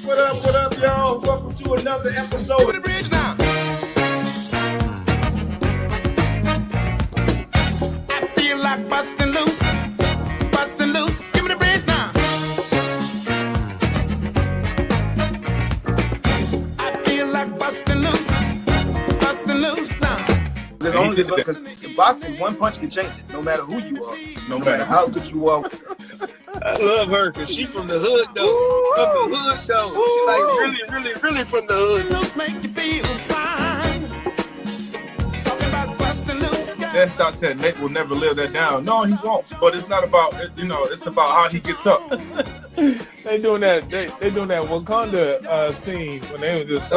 What up, y'all? Welcome to another episode of the Bridge Now. I feel like busting loose. Give me the bridge now. I feel like busting loose now. There's only because in boxing, one punch can change it, no matter who you are, no matter how good you are. I love her because she from the hood though. From the hood though. She like really from the hood. Loose make you feel fine. Talking about busting loose. That Stock said Nate will never live that down. No, he won't. But it's not about it's about how he gets up. They doing that. They doing that Wakanda scene when they was just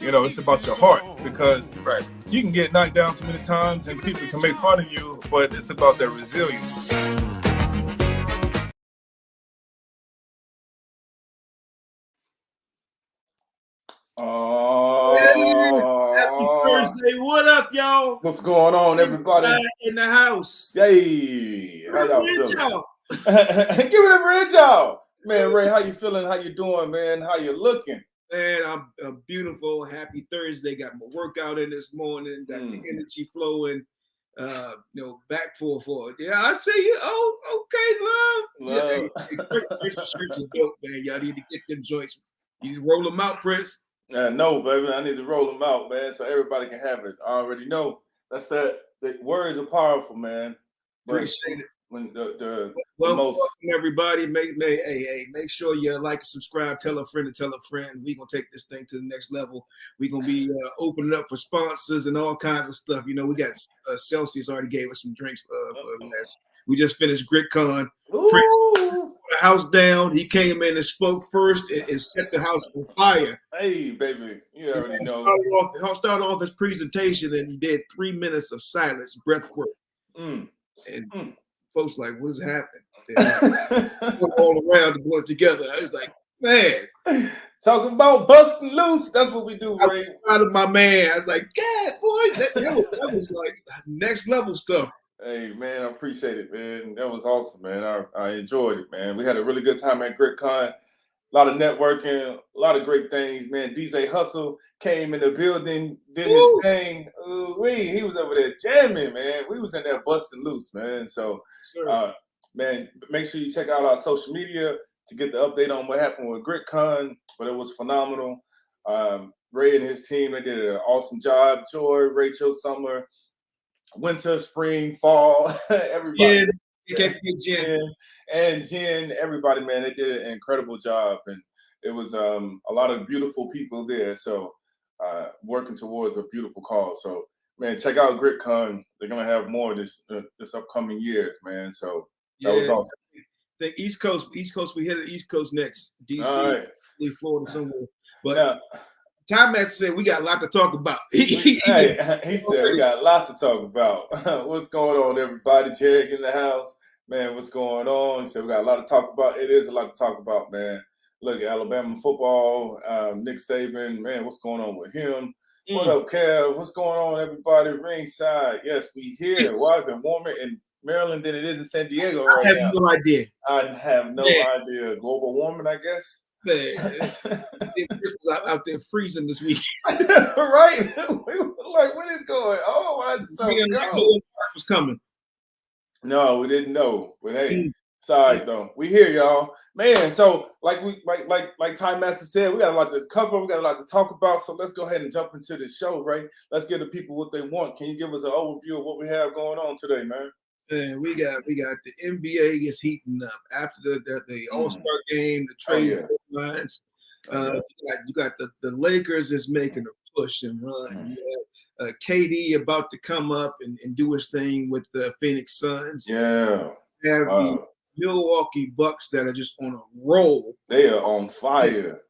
It's about your heart because you can get knocked down so many times and people can make fun of you, but it's about that resilience. Happy Thursday. What up, y'all? What's going on, everybody? In the house. Hey, how y'all feeling? Give me the bridge, y'all. Man, Ray, how you feeling? How you doing, man? How you looking? Man, I'm beautiful. Happy Thursday. Got my workout in this morning. Got the energy flowing. Back for it. Yeah, I see you. Oh, okay, love. Prince shirts are dope, man. Y'all need to get them joints. You roll them out, Prince. No, baby, I need to roll them out, man, so everybody can have it. I already know. That's that. The words are powerful, man. Appreciate it. When welcome everybody. Make sure you like and subscribe. Tell a friend to tell a friend. We're gonna take this thing to the next level. We're gonna be opening up for sponsors and all kinds of stuff. We got Celsius already gave us some drinks. We just finished GritCon. Prince the house down. He came in and spoke first and set the house on fire. Hey, baby, you already know. Started off his presentation and he did 3 minutes of silence, breath work. Folks like, what is happening? All around and going together. I was like, man. Talking about busting loose. That's what we do, Ray. I was proud of my man. I was like, God, boy, that was like next level stuff. Hey, man, I appreciate it, man. That was awesome, man. I enjoyed it, man. We had a really good time at GritCon. A lot of networking, a lot of great things, man. DJ Hustle came in the building, did his thing. He was over there jamming, man. We was in there busting loose, man. So, man, make sure you check out our social media to get the update on what happened with GritCon. But it was phenomenal. Ray and his team, they did an awesome job. Joy, Rachel, Summer, winter, spring, fall, everybody. Jen. And Jen, everybody, man, they did an incredible job. And it was a lot of beautiful people there. So working towards a beautiful cause. So, man, check out GritCon. They're going to have more this upcoming years, man. So that was awesome. The East Coast, we hit the East Coast next. DC, Florida somewhere. But Time Master said we got a lot to talk about. He said we got lots to talk about. What's going on, everybody? Jarek in the house. Man, what's going on? He said we got a lot to talk about. It is a lot to talk about, man. Look at Alabama football, Nick Saban, man, what's going on with him? What up, Kev? What's going on, everybody? Ringside. Yes, we here. Why is it warmer in Maryland than it is in San Diego right now? I have no idea. I have no idea. Global warming, I guess. Man, out there freezing this week. Right? We were like, what is going on? Why is it so cold? Was coming. No, we didn't know. But hey, sorry though. We here, y'all. Man, so like Time Master said, we got a lot to cover, we got a lot to talk about. So let's go ahead and jump into the show, right? Let's give the people what they want. Can you give us an overview of what we have going on today, man? And we got the NBA is heating up after the All-Star game, the trade deadlines. You got the Lakers is making a push and run. You have KD about to come up and do his thing with the Phoenix Suns. Yeah. You have the Milwaukee Bucks that are just on a roll. They are on fire.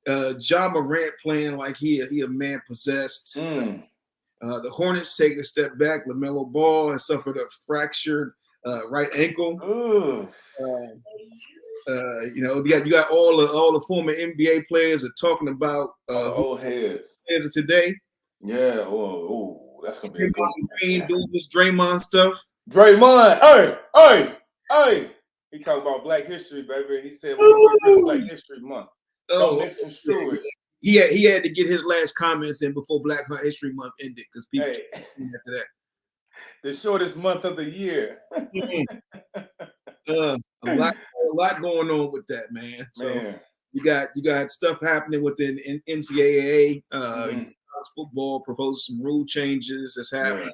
Ja Morant playing like he a man possessed. The Hornets take a step back. LaMelo Ball has suffered a fractured right ankle. You got all the former NBA players are talking about old heads of today. Yeah. Oh, that's gonna be a good one. Doing this Draymond stuff. Draymond, hey. He talked about Black History, baby. He said we're Black History Month. Don't misconstrue it. He had to get his last comments in before Black History Month ended because people after that. The shortest month of the year. A lot going on with that, man. So you got stuff happening within NCAA. Football proposed some rule changes that's happening. Yeah.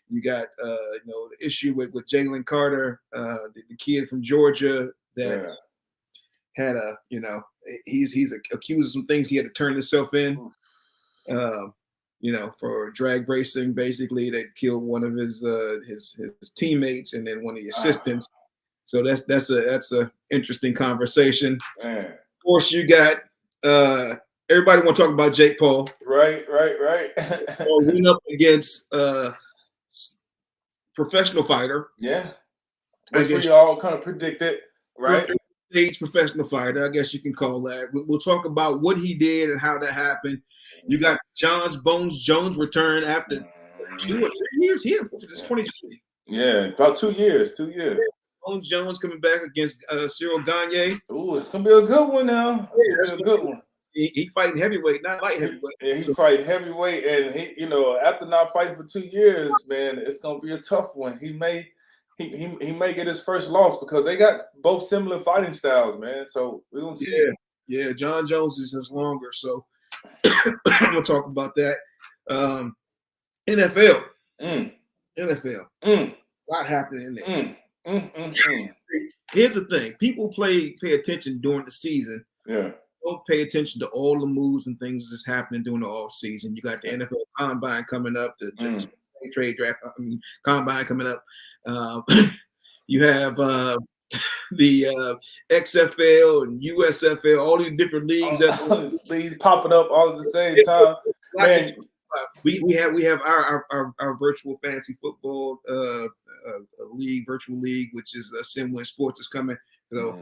You got the issue with Jalen Carter, the kid from Georgia that had he's accused of some things. He had to turn himself in. For drag racing, basically, that killed one of his teammates and then one of the assistants. So that's a interesting conversation. Man. Of course, you got everybody want to talk about Jake Paul. Right. Went up against professional fighter. Yeah, which we all kind of predicted, right? Stage professional fighter, I guess you can call that. We'll talk about what he did and how that happened. You got Bones Jones return after 2 or 3 years here for this 2020. Yeah, about 2 years. 2 years. Bones Jones coming back against Cyril Gane. Ooh, it's gonna be a good one now. It's gonna be a good one. He fighting heavyweight, not light heavyweight. Yeah, he fighting heavyweight, and he, after not fighting for 2 years, man, it's gonna be a tough one. He may get his first loss because they got both similar fighting styles, man. So we're gonna see. Yeah. John Jones is just longer, so I'm gonna talk about that. NFL. NFL. A lot happening in there. Here's the thing: people pay attention during the season. Yeah. Don't pay attention to all the moves and things that's happening during the off season. You got the NFL Combine coming up, the trade draft. Combine coming up. You have the XFL and USFL, all these different leagues. Leagues popping up all at the same time. Man. We have our virtual fantasy football league, virtual league, which is SimWin Sports is coming. So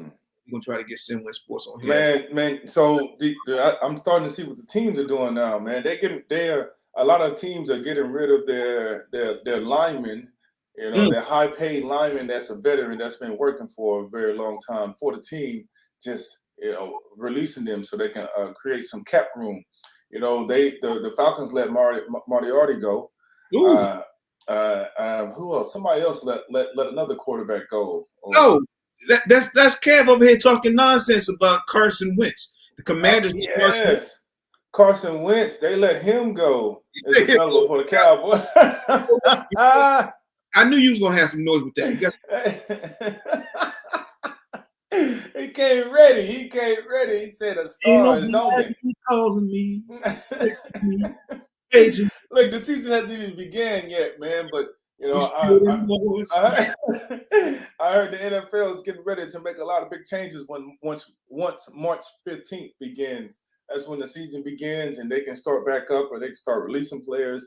we're gonna try to get SimWin Sports on here. Man. So I'm starting to see what the teams are doing now, man. A lot of teams are getting rid of their linemen. Their high-paid lineman that's a veteran that's been working for a very long time for the team, just releasing them so they can create some cap room. The Falcons let Moriarty go. Who else? Somebody else let another quarterback go. That's Kev over here talking nonsense about Carson Wentz. The Commanders. Yes. Carson Wentz, they let him go. It's available for the Cowboys. I knew you was gonna have some noise with that. He came ready. He said a star is on it. He calling me. Look, the season hasn't even began yet, man. But I heard the NFL is getting ready to make a lot of big changes once March 15th begins. That's when the season begins, and they can start back up, or they can start releasing players.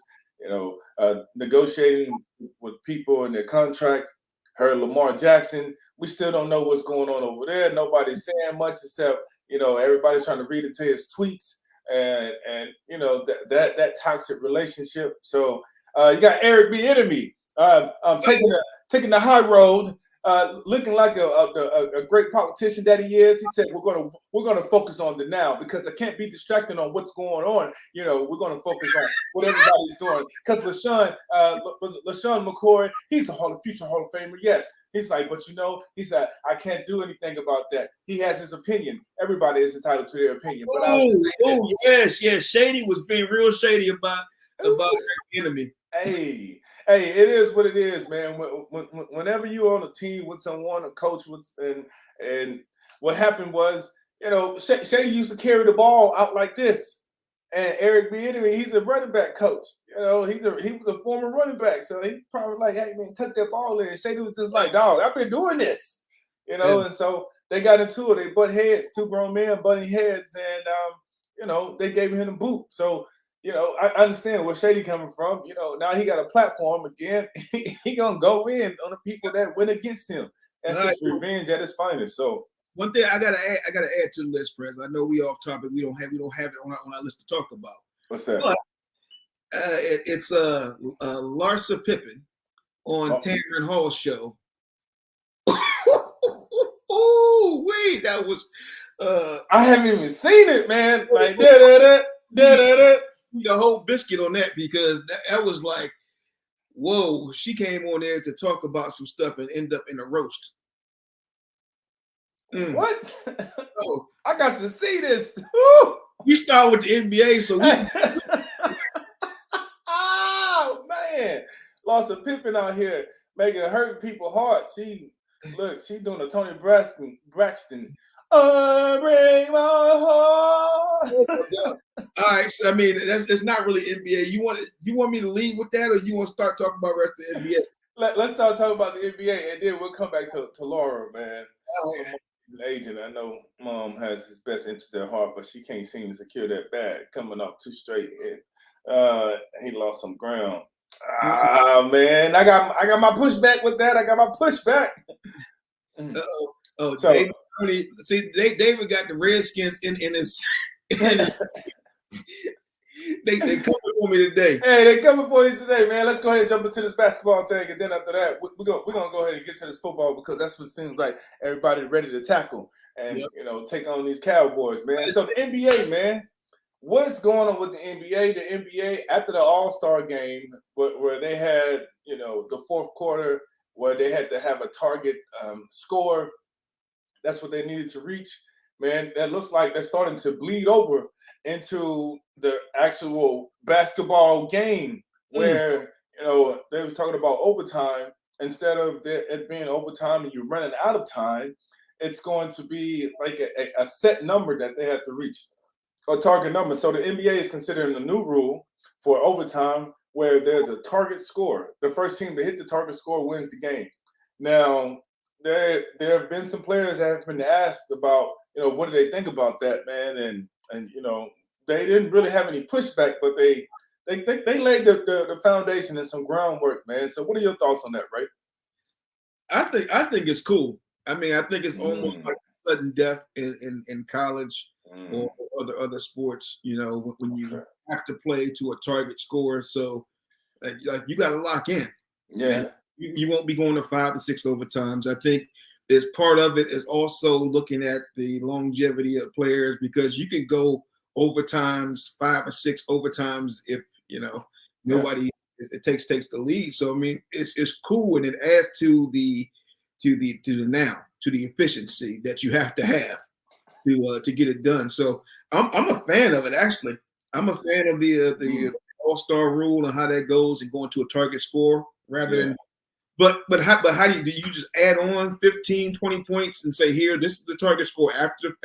Negotiating with people and their contracts. Heard Lamar Jackson. We still don't know what's going on over there. Nobody's saying much except, everybody's trying to read into his tweets and that toxic relationship. So you got Eric Bieniemy taking the high road, looking like a great politician that he is. He said we're gonna focus on the now because I can't be distracted on what's going on. We're gonna focus on what everybody's doing. Because LaShawn McCoy, he's a future Hall of Famer. Yes, he's like, but he said I can't do anything about that. He has his opinion. Everybody is entitled to their opinion. But yes, Shady was being real shady about enemy. Hey, it is what it is, man. Whenever you're on a team with someone, a coach with, and what happened was, Shady used to carry the ball out like this, and Eric Bieniemy, he's a running back coach. He was a former running back, so he probably like, hey man, tuck that ball in. Shady was just like, dog, I've been doing this, and so they got into it. They butt heads, two grown men butting heads, and they gave him the boot. So. I understand where Shady coming from. Now he got a platform again. He gonna go in on the people that went against him. That's just revenge at its finest. So one thing I gotta add to the list, Prez. I know we off topic. We don't have it on our list to talk about. What's that? But, it's Larsa Pippen on Tamron Hall's show. That was I haven't even seen it, man. Like the whole biscuit on that because that was like, whoa, she came on there to talk about some stuff and end up in a roast. What? Oh, I got to see this. Woo! We start with the NBA, so oh man, Larsa Pippen out here making hurt people hearts. She doing a Tony Braxton. Break my heart. All right, so I mean that's not really NBA. You want me to lead with that, or you want to start talking about the rest of the NBA? Let's start talking about the NBA, and then we'll come back to Laura, man. Agent, I know Mom has his best interest at heart, but she can't seem to secure that bag. Coming up too straight, he lost some ground. Ah, man, I got my pushback with that. I got my pushback. Oh, so David got the Redskins in his. They coming for me today. Hey, they coming for you today, man. Let's go ahead and jump into this basketball thing, and then after that, we're gonna go ahead and get to this football because that's what seems like everybody's ready to tackle and take on these Cowboys, man. So the NBA, man, what's going on with the NBA? The NBA after the All-Star game, where they had the fourth quarter where they had to have a target score. That's what they needed to reach. Man, that looks like they're starting to bleed over into the actual basketball game where, they were talking about overtime. Instead of it being overtime and you're running out of time, it's going to be like a set number that they have to reach, a target number. So the NBA is considering a new rule for overtime where there's a target score. The first team to hit the target score wins the game. Now, there have been some players that have been asked about, what do they think about that, man? And they didn't really have any pushback, but they laid the foundation and some groundwork, man. So what are your thoughts on that, right? I think it's cool. I mean, I think it's almost like sudden death in college or other sports, when you have to play to a target score. So like you got to lock in. Yeah. You won't be going to 5 to 6 overtimes. I think as part of it is also looking at the longevity of players because you can go overtimes, 5 or 6 overtimes if nobody it takes the lead. So I mean it's cool and it adds to the efficiency that you have to have to get it done. So I'm a fan of it actually. I'm a fan of the All-Star rule and how that goes and going to a target score rather than. But how do you just add on 15, 20 points and say here this is the target score after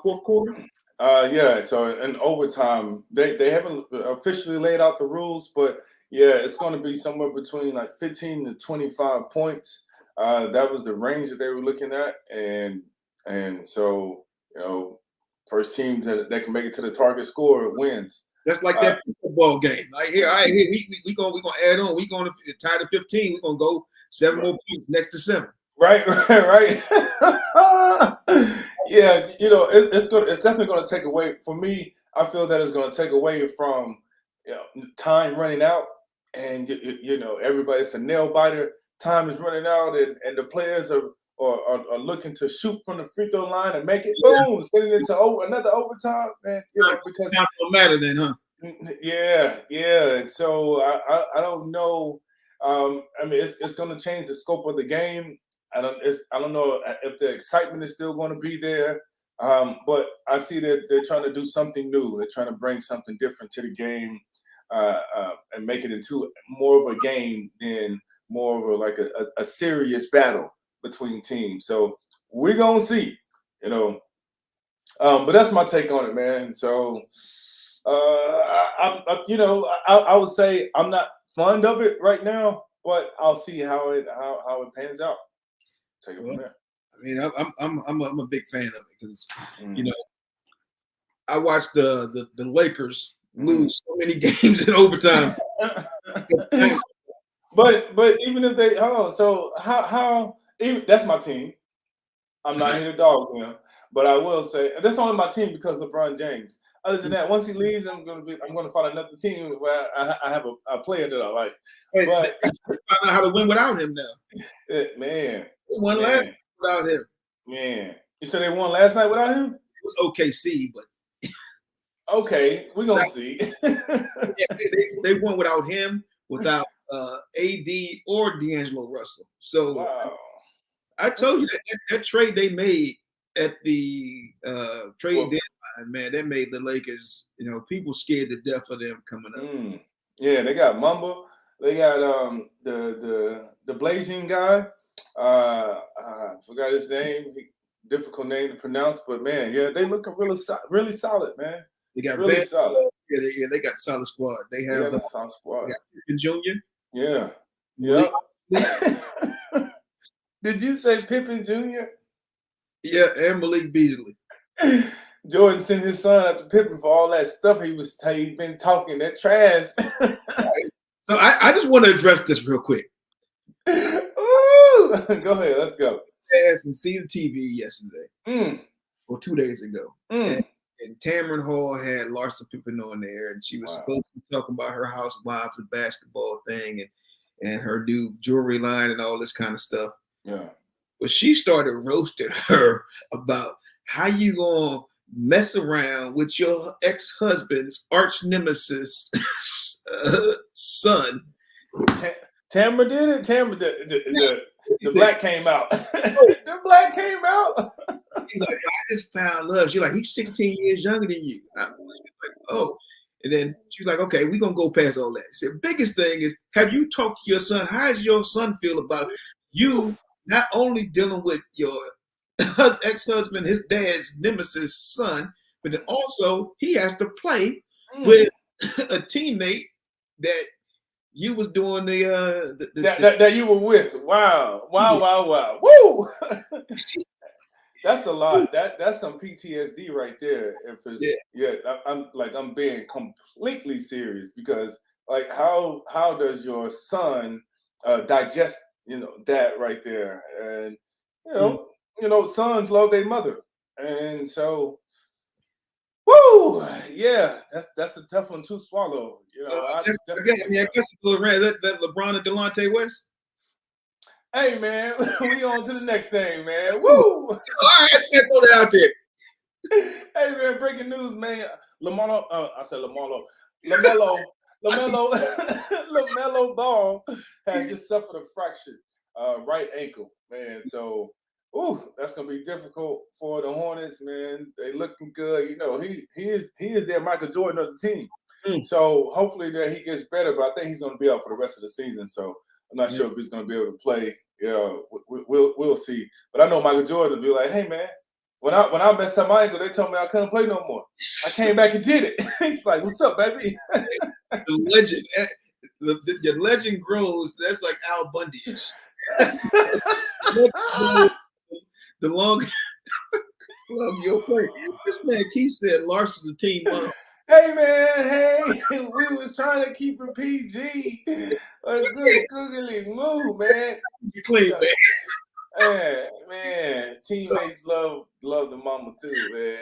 fourth quarter? So in overtime they haven't officially laid out the rules, but it's going to be somewhere between like 15 to 25 points. That was the range that they were looking at, and so first team that can make it to the target score wins. That's like that football game. Like here, all right, here we gonna add on. We gonna tie to 15. We gonna go 7 more points next to 7. Right. Yeah, it's definitely gonna take away. For me, I feel that it's gonna take away from time running out, and everybody's a nail biter. Time is running out, and the players are looking to shoot from the free throw line and make it. Boom, sending it to another overtime, man. Because time don't matter then, huh? Yeah. And so I don't know. I mean, it's going to change the scope of the game. I don't know if the excitement is still going to be there. But I see that they're trying to do something new. They're trying to bring something different to the game and make it into more of a game than more of a serious battle between teams. So we're gonna see, but that's my take on it, man. So I would say I'm not fond of it right now, but I'll see how it pans out. Take it from there. I mean, I'm a big fan of it because I watched the Lakers lose so many games in overtime. But even if they so how even that's my team. I'm not here to dog him, but I will say that's only my team because of LeBron James. Other than that, once he leaves, I'm gonna find another team where I have a player that I like. Hey, but find out how to win without him now. Man, One last without him. Man, You said they won last night without him? It was OKC, but okay, we're gonna see. they won without him, without AD or D'Angelo Russell. So wow. I told you that trade they made at the trade deadline, man, that made the Lakers, people scared to death of them coming up. Yeah, they got Mamba. They got the Blazing guy. I forgot his name. Difficult name to pronounce, but man, yeah, they looking really solid, man. They got really solid. Yeah, they got solid squad. They have a solid squad. They got Pippen Jr. Yeah. Yep. Did you say Pippen Jr.? Yeah, and Malik Beasley. Jordan sent his son after Pippen for all that stuff he been talking, that trash. So I just want to address this real quick. Ooh, go ahead, let's go. Yes, and see the TV yesterday, or 2 days ago, and Tamron Hall had Larsa Pippen on there, and she was supposed to be talking about her housewives and basketball thing, and her new jewelry line and all this kind of stuff. Yeah, but she started roasting her about how you gonna mess around with your ex-husband's arch nemesis son. Tamra did it. Tamra the black came out. The black came out. She's like, I just found love. She's like, he's 16 years younger than you. I'm like, oh. And then she's like, okay, we're going to go past all that. So the biggest thing is, have you talked to your son? How does your son feel about you not only dealing with your ex-husband, his dad's nemesis son, but then also he has to play with a teammate that you was doing that you were with. Wow. Woo! That's a lot. That's some PTSD right there. If it's, I'm being completely serious, because like how does your son digest that right there? And sons love their mother, and so woo, yeah, that's a tough one to swallow. I guess it's that LeBron and Delonte West. Hey man, we on to the next thing, man. Woo! All right, let's throw that out there. Hey man, breaking news, man. LaMelo Ball has just suffered a fractured right ankle, man. So, that's gonna be difficult for the Hornets, man. They looking good. He is their Michael Jordan of the team. So hopefully that he gets better, but I think he's gonna be out for the rest of the season. So I'm not sure if he's going to be able to play. We'll see. But I know Michael Jordan will be like, hey, man, when I messed up my ankle, they told me I couldn't play no more. I came back and did it. He's like, what's up, baby? The legend. Your legend grows. That's like Al Bundy-ish. The longer you'll play. This man Keith said Larson's a team mom. Hey man, we was trying to keep it PG. A good googly move, man. You clean, man. Man, teammates love the mama too, man.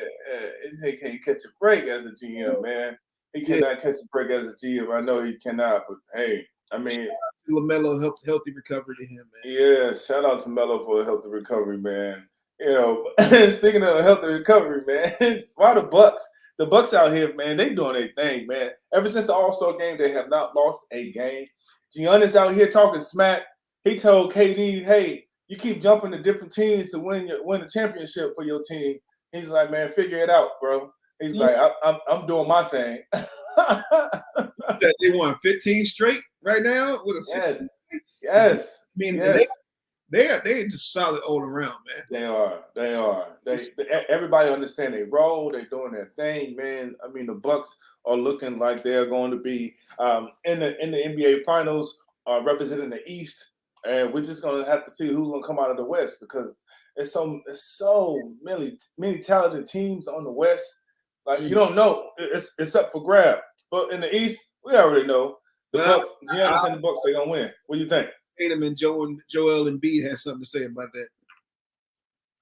He can't catch a break as a GM, man. He cannot catch a break as a GM. I know he cannot, but hey, I mean, LaMelo healthy recovery to him, man. Yeah, shout out to Melo for a healthy recovery, man. Speaking of a healthy recovery, man, why the Bucks? The Bucks out here, man, they doing their thing, man. Ever since the All-Star game, they have not lost a game. Giannis out here talking smack. He told KD, hey, you keep jumping to different teams to win the championship for your team. He's like, man, figure it out, bro. He's like, I'm doing my thing. They won 15 straight right now with a 16. Yes. I mean, they're just solid all around, man. They are. Everybody understand they role. They're doing their thing, man. I mean, the Bucks are looking like they're going to be in the NBA Finals, representing the East, and we're just going to have to see who's going to come out of the West, because it's so many talented teams on the West. Like you don't know, it's up for grab. But in the East, we already know the Bucks. Giannis and the Bucks, they're gonna win. What do you think? Tatum and Joel Embiid has something to say about that.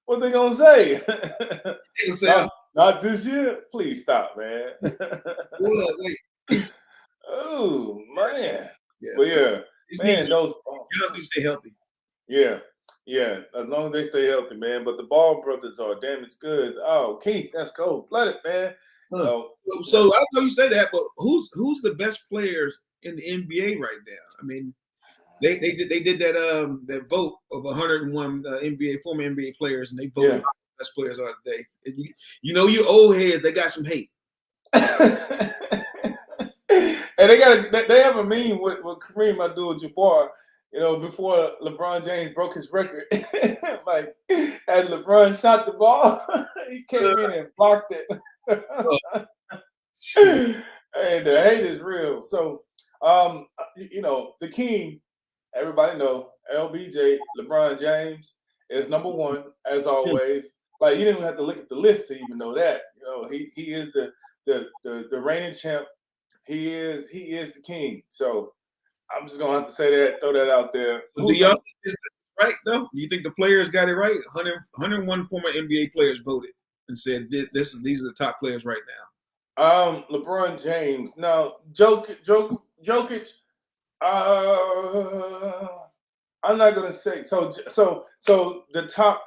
What they gonna say? They say, not this year. Please stop, man. Wait. Oh man. Yeah. But yeah, man, those Giannis need to stay healthy. Yeah. Yeah, as long as they stay healthy, man. But the Ball brothers are damaged goods. Oh, Keith, that's cold blooded, man. Huh. So, So I know you say that, but who's the best players in the NBA right now? I mean, they did that that vote of 101 NBA former NBA players, and they voted the best players are today. And you know, you old heads, they got some hate. and they have a meme with Kareem Abdul-Jabbar. You know, before LeBron James broke his record, like as LeBron shot the ball, he came in and blocked it. And the hate is real. So, you know, the king, everybody know, LBJ, LeBron James is number one as always. Like you didn't even have to look at the list to even know that. You know, he is the reigning champ. He is the king. So I'm just gonna have to say that, throw that out there. Do y'all think this is right though? Do you think the players got it right? 101 former NBA players voted and said these are the top players right now. LeBron James. Now, Jokic. I'm not gonna say so. The top.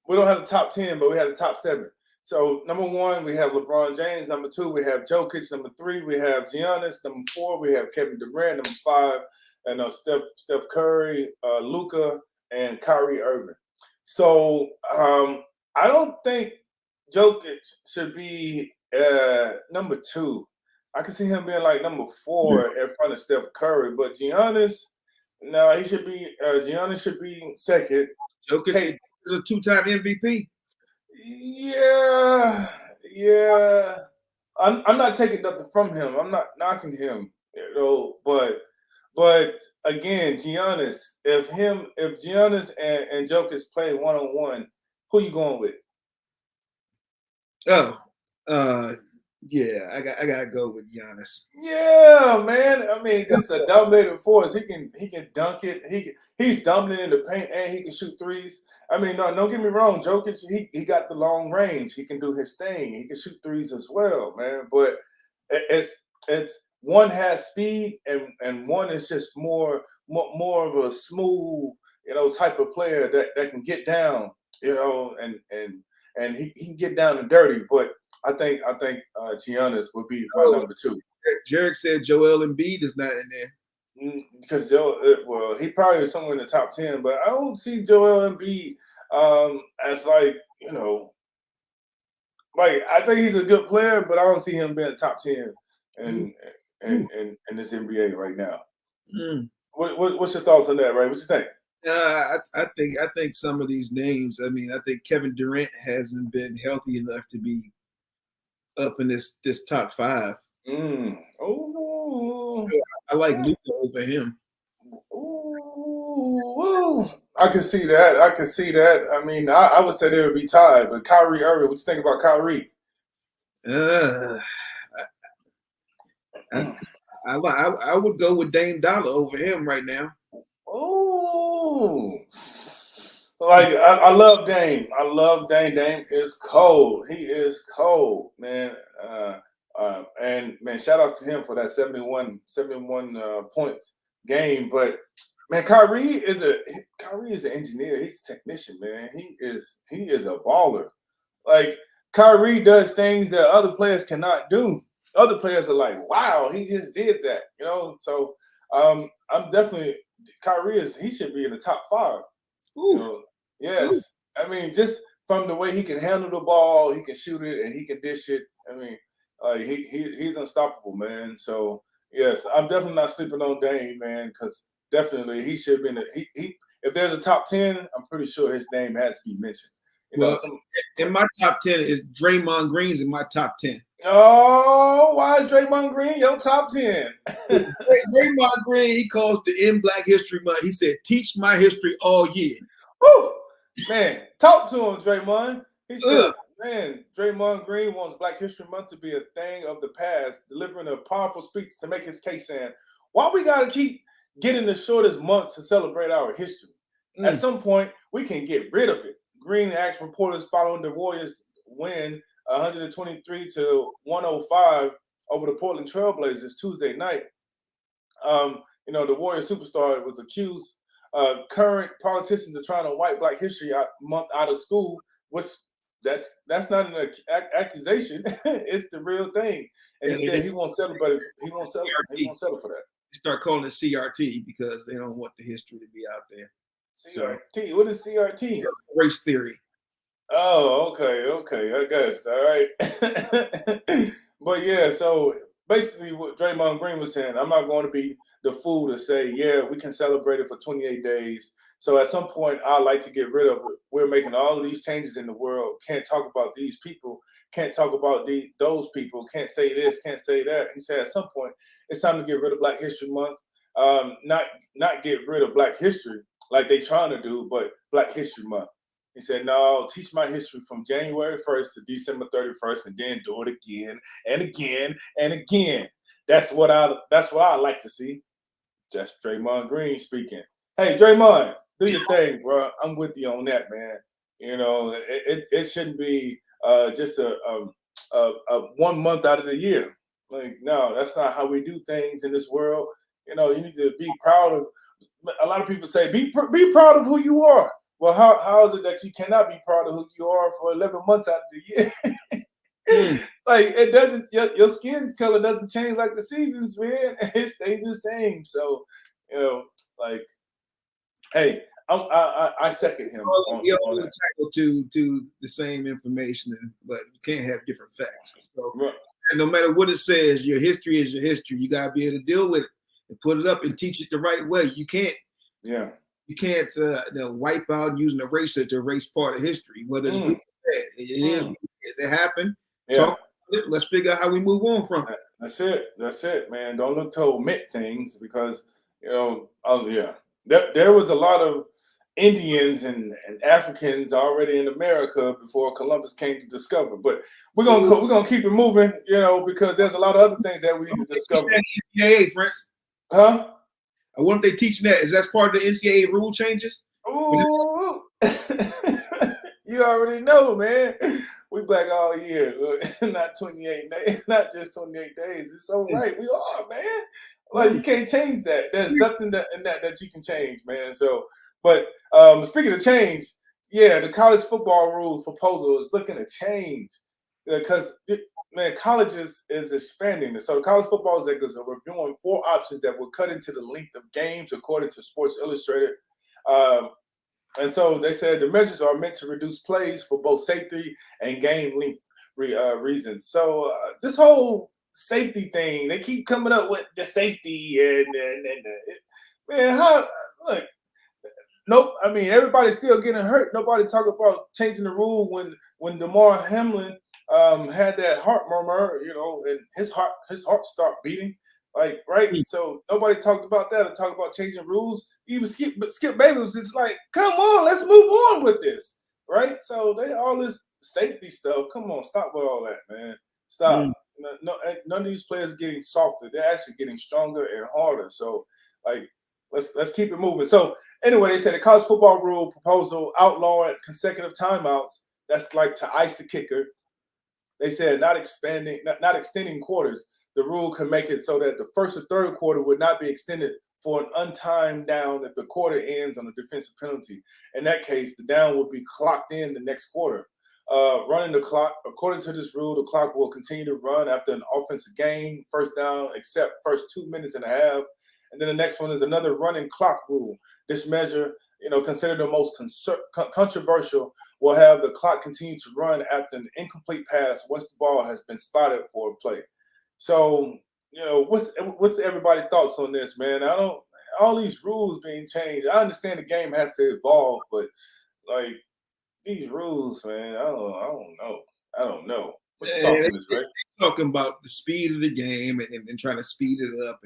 We don't have the top 10, but we have the top 7. So number 1, we have LeBron James. Number 2, we have Jokic. Number 3, we have Giannis. Number 4, we have Kevin Durant. Number 5, and Steph Curry, Luka, and Kyrie Irving. So I don't think Jokic should be number 2. I can see him being like number 4 in front of Steph Curry, but Giannis, no, he should be. Giannis should be second. Jokic is a 2-time MVP. Yeah. I'm not taking nothing from him. I'm not knocking him, you know. But again, Giannis, if Giannis and Jokic play 1-on-1, who you going with? Yeah, I gotta go with Giannis. Yeah, man. I mean, just a dominating force. He can dunk it. He's dominant in the paint and he can shoot threes. I mean, no, don't get me wrong. Jokic, he got the long range. He can do his thing. He can shoot threes as well, man. But it's one has speed and one is just more of a smooth, you know, type of player that can get down, you know, and he can get down and dirty. But I think Giannis would be my number 2. Jarek said Joel Embiid is not in there. Because he probably is somewhere in the top 10, but I don't see Joel Embiid as like, you know, like I think he's a good player, but I don't see him being top 10 in this NBA right now. What's your thoughts on that, Ray? What you think? I think some of these names. I mean, I think Kevin Durant hasn't been healthy enough to be up in this top 5. Oh, I like Luka over him. Ooh, I can see that. I mean, I would say they would be tied, but Kyrie Irving, what you think about Kyrie? I would go with Dame Dollar over him right now. Oh, like I love Dame. I love Dame. Dame is cold. He is cold, man. And man, shout out to him for that 71 points game. But man, Kyrie is an engineer. He's a technician, man. He is a baller. Like Kyrie does things that other players cannot do. Other players are like, wow, he just did that, you know. So I'm definitely Kyrie he should be in the top 5. You know? Yes. Ooh. I mean, just from the way he can handle the ball, he can shoot it and he can dish it. I mean, he's unstoppable, man. So yes, I'm definitely not sleeping on Dame, man, because definitely he should be in if there's a top 10, I'm pretty sure his name has to be mentioned. In my top 10 is Draymond Green's in my top 10. Oh, why is Draymond Green your top 10? Draymond Green, he calls the end Black History Month. He said, "Teach my history all year." Woo! Man, talk to him, Draymond. He said, man, Draymond Green wants Black History Month to be a thing of the past, delivering a powerful speech to make his case saying, why we got to keep getting the shortest month to celebrate our history? At some point, we can get rid of it. Green asked reporters following the Warriors win 123-105 over the Portland Trailblazers Tuesday night. You know, the Warrior superstar was accused current politicians are trying to wipe Black History Month out of school, which that's not an accusation. It's the real thing. And he said he won't celebrate. He won't settle for that. Start calling it CRT because they don't want the history to be out there. CRT. What is CRT? Race theory. Oh, okay. I guess. All right. But yeah, so basically what Draymond Green was saying, I'm not going to be the fool to say, yeah, we can celebrate it for 28 days. So at some point, I'd like to get rid of it. We're making all of these changes in the world. Can't talk about these people. Can't talk about those people. Can't say this. Can't say that. He said at some point, it's time to get rid of Black History Month. Not get rid of Black history like they trying to do, but Black History Month. He said, no, teach my history from January 1st to December 31st, and then do it again and again and again. That's what I like to see. That's Draymond Green speaking. Hey, Draymond, do your thing, bro. I'm with you on that, man. You know, it shouldn't be just a 1 month out of the year. Like, no, that's not how we do things in this world. You know, you need to be proud of. A lot of people say, be proud of who you are. Well, how is it that you cannot be proud of who you are for 11 months out of the year? Like, it doesn't. Your skin color doesn't change like the seasons, man. It stays the same. So, you know, like, hey, I second him. We're all entitled to the same information, but you can't have different facts. So, right. And no matter what it says, your history is your history. You gotta be able to deal with it and put it up and teach it the right way. You can't. Yeah. You can't wipe out using an eraser to erase part of history, whether it's good or bad. It is what it is. It happened. Yeah. Talk about it. Let's figure out how we move on from it. That's it, man. Don't look to omit things because, you know, there was a lot of Indians and Africans already in America before Columbus came to discover. But we're gonna keep it moving, you know, because there's a lot of other things that we need to discover. NCAA, Prince. Huh? I wonder if they teaching that. Is that part of the NCAA rule changes? Ooh. You already know, man. We black all year. Look, not 28 days, not just 28 days. It's so right. We are, man. Like, you can't change that. There's nothing that you can change, man. So, but speaking of change, yeah, the college football rules proposal is looking to change because, man, colleges is expanding. So college football executives are reviewing 4 options that will cut into the length of games, according to Sports Illustrated. And so they said the measures are meant to reduce plays for both safety and game length reasons. So this whole safety thing, they keep coming up with the safety man, look, nope. I mean, everybody's still getting hurt. Nobody talk about changing the rule when Damar Hamlin had that heart murmur, you know, and his heart start beating, like, right. So nobody talked about that or talk about changing rules. Even Skip Bayless, it's like, come on, let's move on with this, right? So they all this safety stuff. Come on, stop with all that, man. Stop. No, none of these players are getting softer. They're actually getting stronger and harder. So, like, let's keep it moving. So anyway, they said the college football rule proposal outlawing consecutive timeouts. That's like to ice the kicker. They said not extending quarters. The rule can make it so that the first or third quarter would not be extended for an untimed down if the quarter ends on a defensive penalty. In that case, the down will be clocked in the next quarter. Running the clock, according to this rule, the clock will continue to run after an offensive gain, first down, except first 2 minutes and a half. And then the next one is another running clock rule. This measure, you know, considered the most controversial, will have the clock continue to run after an incomplete pass once the ball has been spotted for a play. So, you know, what's everybody's thoughts on this, man? All these rules being changed. I understand the game has to evolve, but like these rules, man, I don't know. What's your thoughts on this, right? Talking about the speed of the game and trying to speed it up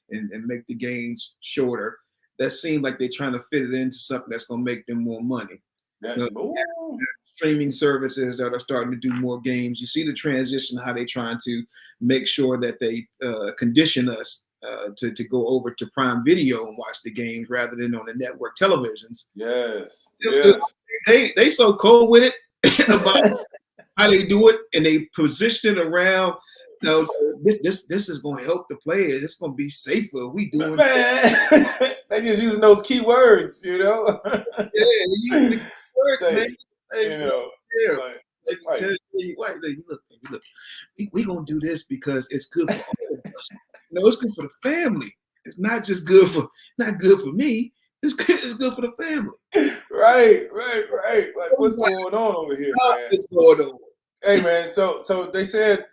and make the games shorter. That seems like they're trying to fit it into something that's going to make them more money. Streaming services that are starting to do more games. You see the transition, how they're trying to make sure that they condition us to go over to Prime Video and watch the games rather than on the network televisions. Yes. They so cold with it about how they do it, and they position it around No, this is going to help the players. It's going to be safer. We doing Man, they just using those key words, yeah, using the words, Say, man. Hey, you know, yeah. like, Tell you what, look, we gonna do this because it's good for all of us. It's good for the family. It's not just good for me. It's good for the family. right. Like, what's going on over here, man? What's going on? Hey, man. So they said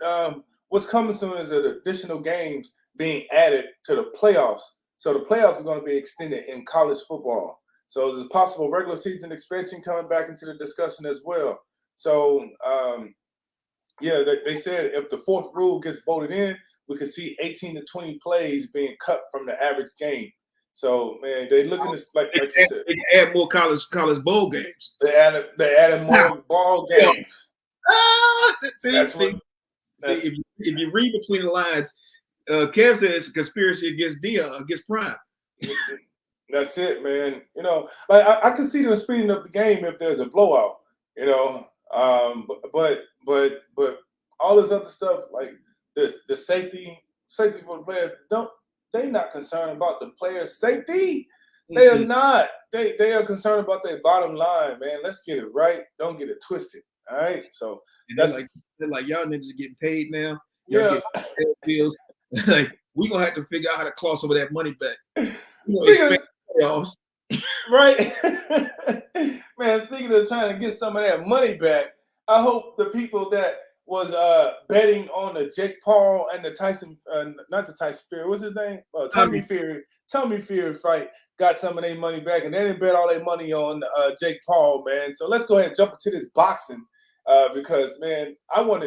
what's coming soon is that additional games being added to the playoffs. So the playoffs are going to be extended in college football. So there's a possible regular season expansion coming back into the discussion as well. So yeah, they said if the fourth rule gets voted in, we could see 18 to 20 plays being cut from the average game. So man, they looking at like you said, they can add more college bowl games. They added more ball games. See, if you read between the lines, Kev said it's a conspiracy against Dion, against Prime. That's it, man. You know, like I can see them speeding up the game if there's a blowout. You know, but all this other stuff like the safety for the players, they not concerned about the players' safety. They are not. They are concerned about their bottom line, man. Let's get it right. Don't get it twisted. All right. So they're like y'all niggas getting paid now. Yeah. Getting bills. Like we gonna have to figure out how to claw some of that money back. Playoffs. Right. Man, speaking of trying to get some of that money back, I hope the people that was betting on the Jake Paul and the Tyson, not the Tyson Fury, what's his name? Tommy Fury fight got some of their money back, and they didn't bet all their money on Jake Paul, man. So let's go ahead and jump into this boxing because, man, I want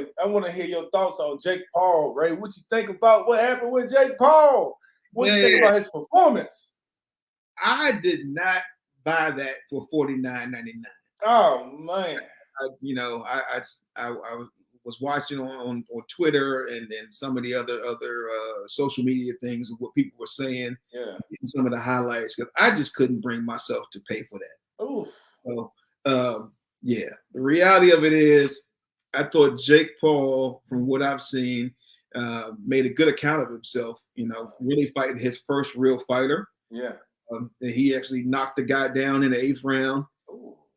to hear your thoughts on Jake Paul, Ray. What you think about what happened with Jake Paul? What you think about his performance? I did not buy that for $49.99. Oh man! I was watching on Twitter and some of the other social media things of what people were saying. Yeah. Some of the highlights because I just couldn't bring myself to pay for that. Oof. So yeah, the reality of it is, I thought Jake Paul, from what I've seen, made a good account of himself. You know, really fighting his first real fighter. Yeah. He actually knocked the guy down in the 8th round.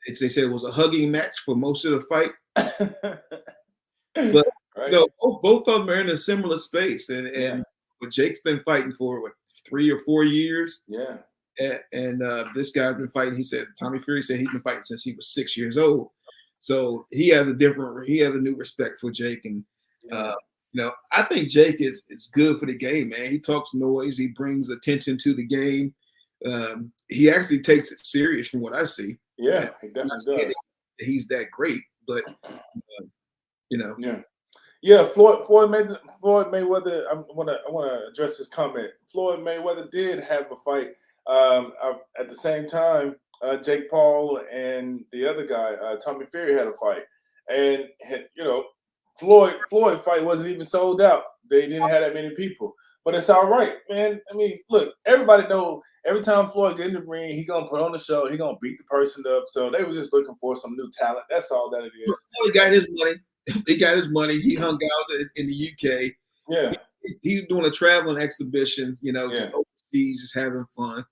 They said it was a hugging match for most of the fight. But right. Both of them are in a similar space. And Jake's been fighting for 3 or 4 years. Yeah. And this guy's been fighting. He said, Tommy Fury said he's been fighting since he was 6 years old. So he has a new respect for Jake. And I think Jake is good for the game, man. He talks noise. He brings attention to the game. He actually takes it serious from what I see. Yeah, he definitely does. He's that great, but Yeah. Floyd Mayweather. I want to address this comment. Floyd Mayweather did have a fight. At the same time, Jake Paul and the other guy, Tommy Fury, had a fight, and Floyd fight wasn't even sold out. They didn't have that many people. But it's all right, man. I mean, look, everybody know every time Floyd get in the ring, he gonna put on the show. He gonna beat the person up. So they were just looking for some new talent. That's all that it is. He got his money. He got his money. He hung out in the UK. Yeah, he's doing a traveling exhibition. Just overseas, just having fun,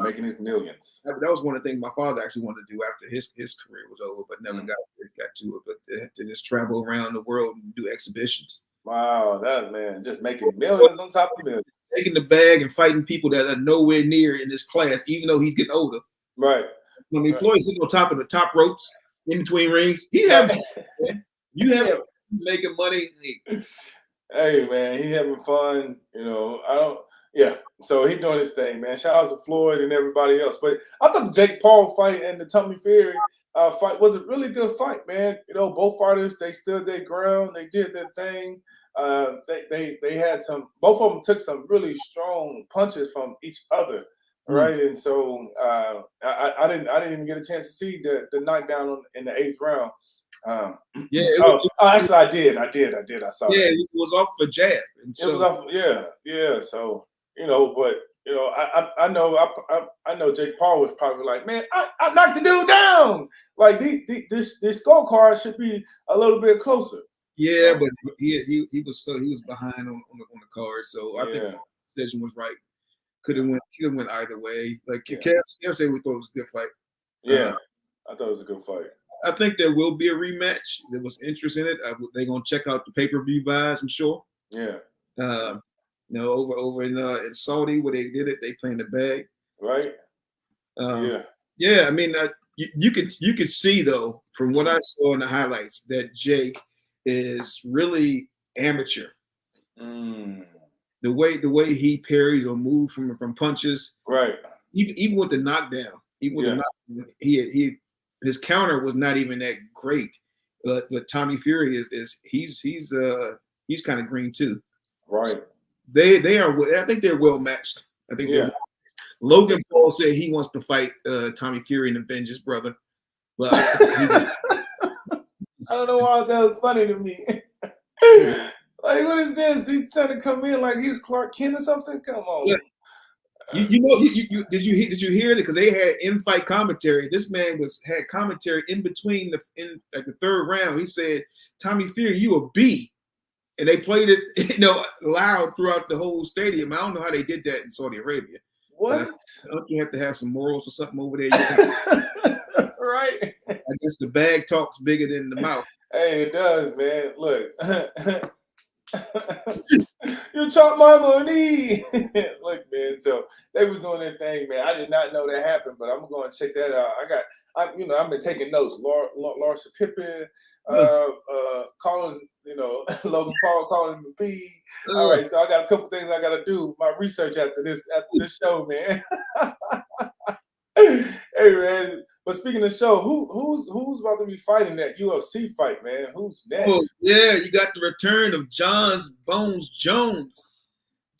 making his millions. That was one of the things my father actually wanted to do after his career was over, but never got to it. But to just travel around the world and do exhibitions. Wow, that man just making millions on top of millions. Taking the bag and fighting people that are nowhere near in this class, even though he's getting older. Right. I mean, Floyd's sitting on top of the top ropes in between rings. You have making money. Hey man, he having fun. So he doing his thing, man. Shout out to Floyd and everybody else. But I thought the Jake Paul fight and the Tommy Fury fight was a really good fight, man. Both fighters, they stood their ground. They did their thing. They had both of them took some really strong punches from each other, right? And so I didn't even get a chance to see the knockdown in the 8th round. Actually, I did. I saw. Yeah, that. it was off a jab. And it was off. Yeah. So I know Jake Paul was probably like, man, I knocked the dude down. Like this scorecard should be a little bit closer. Yeah, but he was behind on the card, so I think the decision was right. Could have went either way. Like Kev said, we thought it was a good fight. Yeah, I thought it was a good fight. I think there will be a rematch. There was interest in it. They're gonna check out the pay-per-view buys, I'm sure. Yeah. Over in Saudi where they did it, they playing the bag. Right. Yeah. I mean, you could see though from what I saw in the highlights that Jake is really amateur. The way he parries or moves from punches, right? Even with the knockdown, his counter was not even that great. But Tommy Fury he's kind of green too. Right. They are. I think they're well matched. I think. Yeah. Logan Paul said he wants to fight Tommy Fury and avenge his brother. But I don't know why that was funny to me. Like, what is this? He's trying to come in like he's Clark Kent or something. Come on. Yeah. Did you hear it? Because they had in-fight commentary. This man had commentary in between the third round. He said, "Tommy Fury, you a B," and they played it, loud throughout the whole stadium. I don't know how they did that in Saudi Arabia. What? Don't you have to have some morals or something over there? Right. I guess the bag talks bigger than the mouth. Hey, it does, man. Look. You chopped my money. Look, man. So they was doing their thing, man. I did not know that happened, but I'm going to check that out. I've been taking notes. Larsa Pippen, calling, Logan Paul calling him a B. All right, so I got a couple things I got to do. My research after this show, man. Hey, man. But speaking of show, who's about to be fighting that UFC fight, man? Who's next? Oh, yeah, you got the return of John Bones Jones.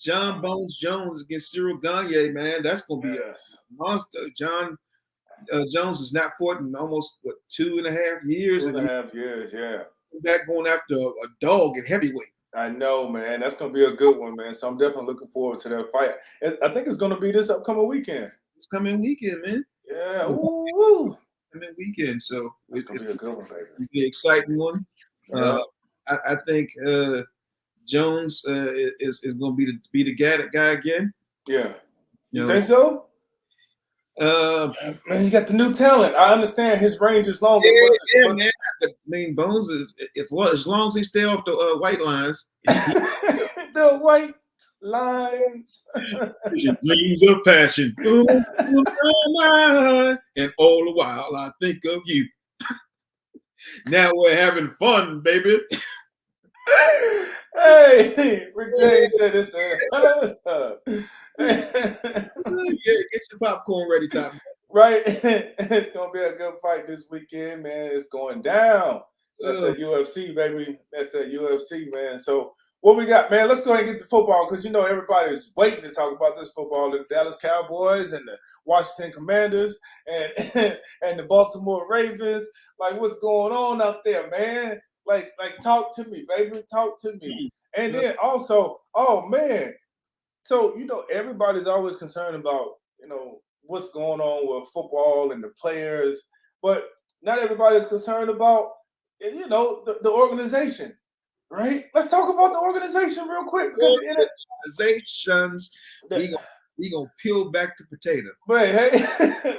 John Bones Jones against Cyril Gane, man. That's gonna be a monster. John Jones has not fought in almost 2.5 years. 2.5 years, yeah. Back going after a dog at heavyweight. I know, man. That's gonna be a good one, man. So I'm definitely looking forward to that fight. I think it's gonna be this upcoming weekend. It's coming weekend, man. Yeah, woo! Coming weekend, so it's gonna be a good one, baby. It'll be an exciting one. Yeah. I think Jones is going to be the guy again. Yeah, you think so? Man, you got the new talent. I understand his range is long. Yeah, man. I mean, Bones is as long as he stay off the white lines. The white lines. Your dreams of passion. And all the while I think of you. Now we're having fun, baby. Hey, Rick James said this. Yeah, get your popcorn ready, Tom. Right. It's gonna be a good fight this weekend, man. It's going down. That's the UFC, baby. That's the UFC, man. So what we got, man? Let's go ahead and get to football because everybody's waiting to talk about this football. The Dallas Cowboys and the Washington Commanders and and the Baltimore Ravens. Like, what's going on out there, man? Like, talk to me, baby. Talk to me. And then also, oh man, so everybody's always concerned about what's going on with football and the players, but not everybody's concerned about the organization. Right? Let's talk about the organization real quick. Organizations, we gonna peel back the potato. But hey,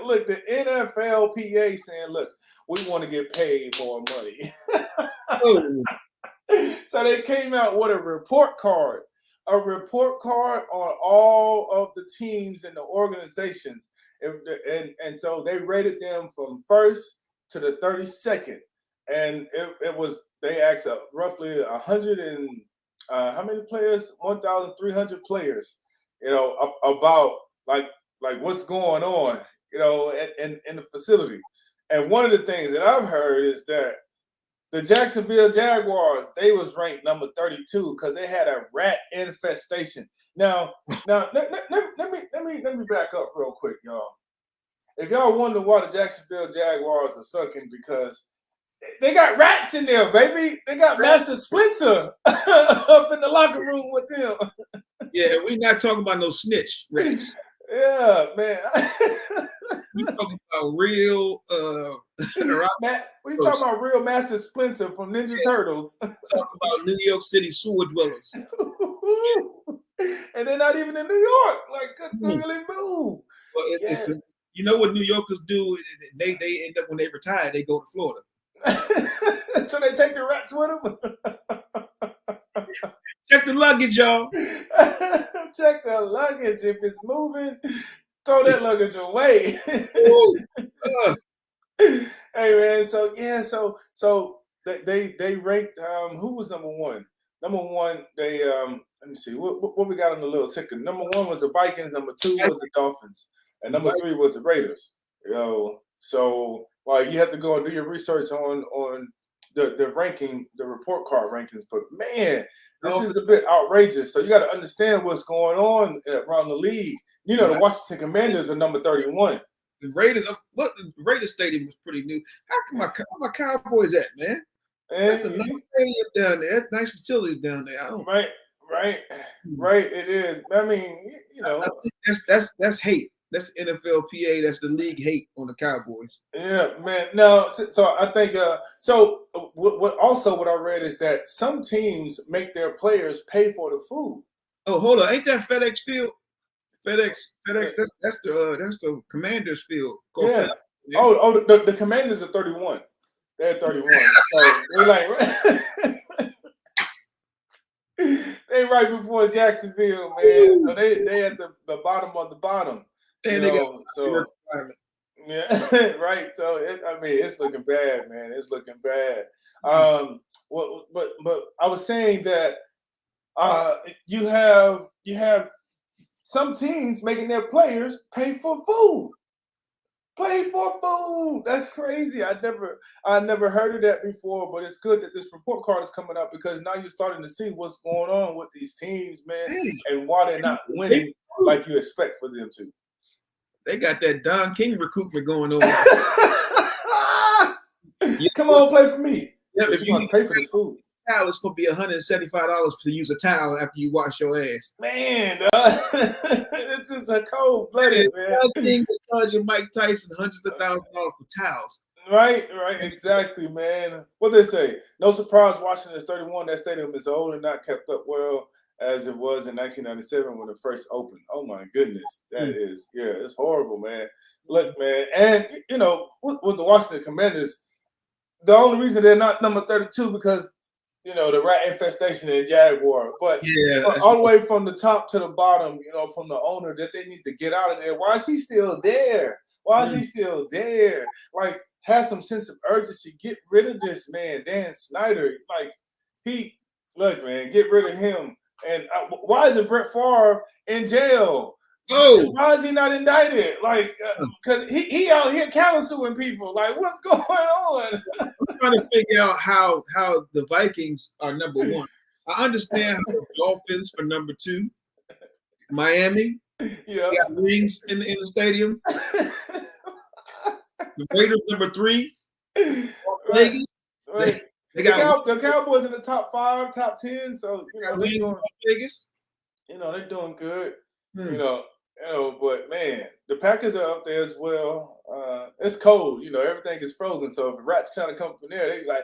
look, the NFLPA saying, look, we want to get paid more money. So they came out with a report card on all of the teams and the organizations, and so they rated them from first to the 32nd, and it was. They asked roughly 100 and how many players? 1,300 players. About like what's going on, in the facility. And one of the things that I've heard is that the Jacksonville Jaguars, they was ranked number 32 because they had a rat infestation. Now let me back up real quick, y'all. If y'all wonder why the Jacksonville Jaguars are sucking, because they got rats in there, baby. They got Master Splinter up in the locker room with them. Yeah, we're not talking about no snitch rats. Yeah, man. We talking about real We talking about real Master Splinter from Ninja Turtles. talk about New York City sewer dwellers. And they're not even in New York. Like, good googly boo. Well, it's you know what New Yorkers do? They end up when they retire, they go to Florida. So they take the rats with them. Check the luggage, y'all. Check the luggage. If it's moving, throw that luggage away. Hey man, so yeah, so they ranked who was number one? Number one, they let me see what we got on the little ticker. Number one was the Vikings, number two was the Dolphins, and number three was the Raiders. So like you have to go and do your research on the ranking, the report card rankings. But man, this is a bit outrageous. So you got to understand what's going on around the league. You know, the Washington Commanders are number 31. The Raiders Stadium was pretty new. How come my Cowboys at, man? And that's a nice stadium down there. That's nice facilities down there. Right. It is. I mean, you know, I think that's hate. That's NFLPA. That's the league hate on the Cowboys. Yeah, man. No, so I think what I read is that some teams make their players pay for the food. Oh, hold on. Ain't that FedEx Field? FedEx. That's the Commanders Field. Yeah. Oh, the Commanders are 31. They're 31. So they're like they right before Jacksonville, man. So they at the bottom of the bottom. And they got yeah, right. So it's looking bad, man. It's looking bad. But I was saying that you have some teams making their players pay for food. Pay for food. That's crazy. I never heard of that before, but it's good that this report card is coming up because now you're starting to see what's going on with these teams, man, and why they're not winning like you expect for them to. They got that Don King recoupment going on. Come on, play for me. Yep, if you want to pay for this food. Towel, it's gonna be $175 to use a towel after you wash your ass. Man, it's just a cold blooded, man. Don King was charging Mike Tyson hundreds of thousands of dollars for towels. Right, exactly, man. What they say? No surprise, Washington is 31. That stadium is old and not kept up well as it was in 1997 when it first opened. Oh my goodness, that is, it's horrible, man. Look, man, and you know, with the Washington Commanders, the only reason they're not number 32 because you know the rat infestation in Jaguar, but all the way from the top to the bottom, you know, from the owner that they need to get out of there. Why is he still there? Why is he still there? Like, have some sense of urgency. Get rid of this man, Dan Snyder. Like, look, man, get rid of him. And why isn't Brett Favre in jail? Oh, why is he not indicted? Like, because he out here counseling people. Like, what's going on? I'm trying to figure out how the Vikings are number one. I understand how the Dolphins are number two. Miami, got rings in the stadium. The Raiders number three. Vegas, they got the Cowboys in the top 5, top 10. So you know they're doing Vegas. You know they're doing good. You know, but man, the Packers are up there as well. It's cold. You know, everything is frozen. So if the rats trying to come from there, they like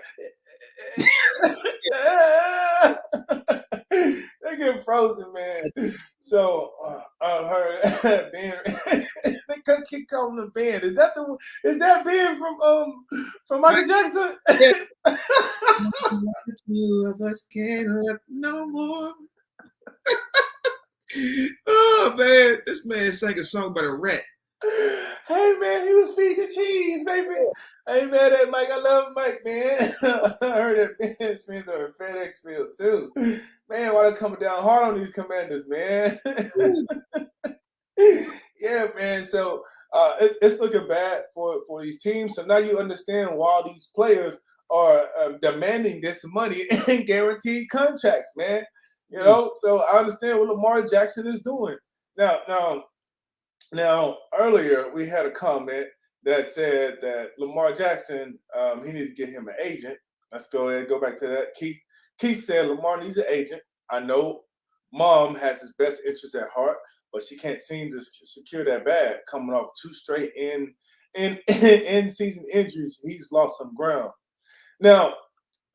they get frozen, man. So I heard Ben. They keep calling him Ben. Is that Ben from Michael Jackson? Two of us can't look no more. Oh man, this man sang a song about a rat. Hey man, he was feeding the cheese, baby. Hey man, that Mike, I love Mike, man. I heard that Ben's friends on the FedEx Field too. Man, why they coming down hard on these Commanders, man? Yeah, man. So it's looking bad for these teams. So now you understand why these players are demanding this money and guaranteed contracts, man. You know, so I understand what Lamar Jackson is doing. Now, earlier we had a comment that said that Lamar Jackson, he needs to get him an agent. Let's go ahead and go back to that. Keith said Lamar needs an agent. I know Mom has his best interest at heart, but she can't seem to secure that bag. Coming off 2 straight in season injuries, he's lost some ground. Now,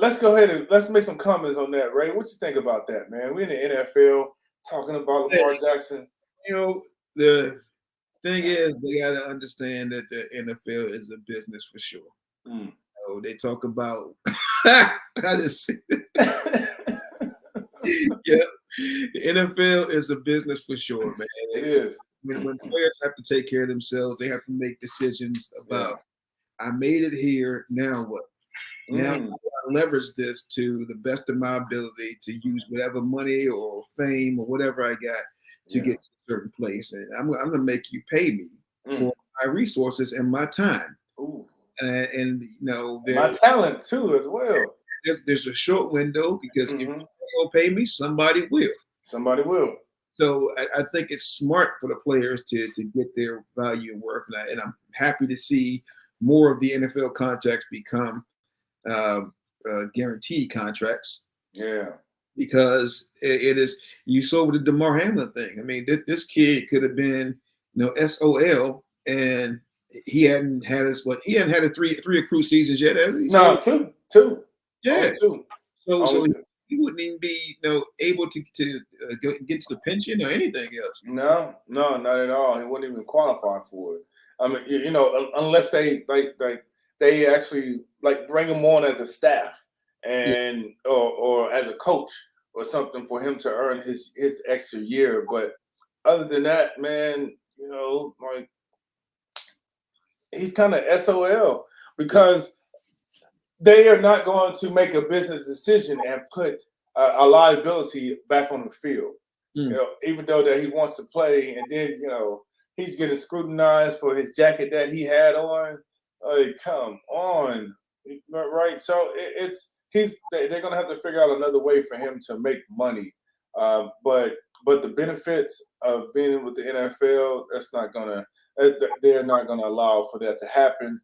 let's go ahead and let's make some comments on that, Ray. What you think about that, man? We're in the NFL talking about Lamar Jackson. You know, the thing is, they got to understand that the NFL is a business for sure. Mm. So they talk about, I just see yeah, the NFL is a business for sure, man. It is. When players have to take care of themselves, they have to make decisions about, I made it here, now what? Now I leverage this to the best of my ability to use whatever money or fame or whatever I got to get to a certain place. And I'm going to make you pay me for my resources and my time. And you know, my talent too as well. There's a short window because if you don't pay me, somebody will. Somebody will. So I think it's smart for the players to get their value and worth. And I'm happy to see more of the NFL contracts become guaranteed contracts. Yeah. Because it is, you saw with the DeMar Hamlin thing. I mean, this kid could have been, you know, SOL, and he hadn't had his three accrued seasons yet, has he? No, two. Yeah. Two. So he wouldn't even be, you know, able to get to the pension or anything else. No, not at all. He wouldn't even qualify for it. I mean, you know, unless they they actually bring him on as a staff and or as a coach or something for him to earn his extra year. But other than that, man, you know, like he's kind of SOL because they are not going to make a business decision and put a liability back on the field. You know, even though that he wants to play, and then you know he's getting scrutinized for his jacket that he had on. Like, come on, right? So they're gonna have to figure out another way for him to make money. But the benefits of being with the NFL, they're not gonna allow for that to happen.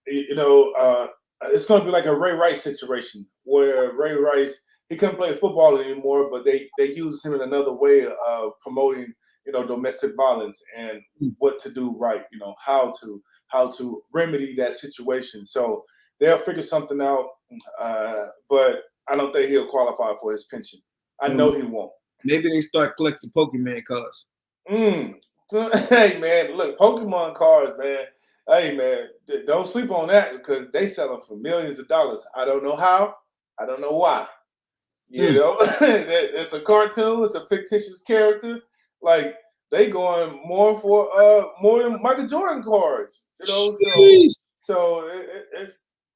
You know, it's gonna be like a Ray Rice situation where Ray Rice, he couldn't play football anymore, but they used him in another way of promoting, you know, domestic violence and what to do right, you know, how to remedy that situation. So they'll figure something out, but I don't think he'll qualify for his pension. I know he won't. Maybe they start collecting Pokemon cards. Hey, man, look, Pokemon cards, man. Hey, man, don't sleep on that because they sell them for millions of dollars. I don't know how. I don't know why. You know, it's a cartoon. It's a fictitious character. Like, they going more than Michael Jordan cards. You know, so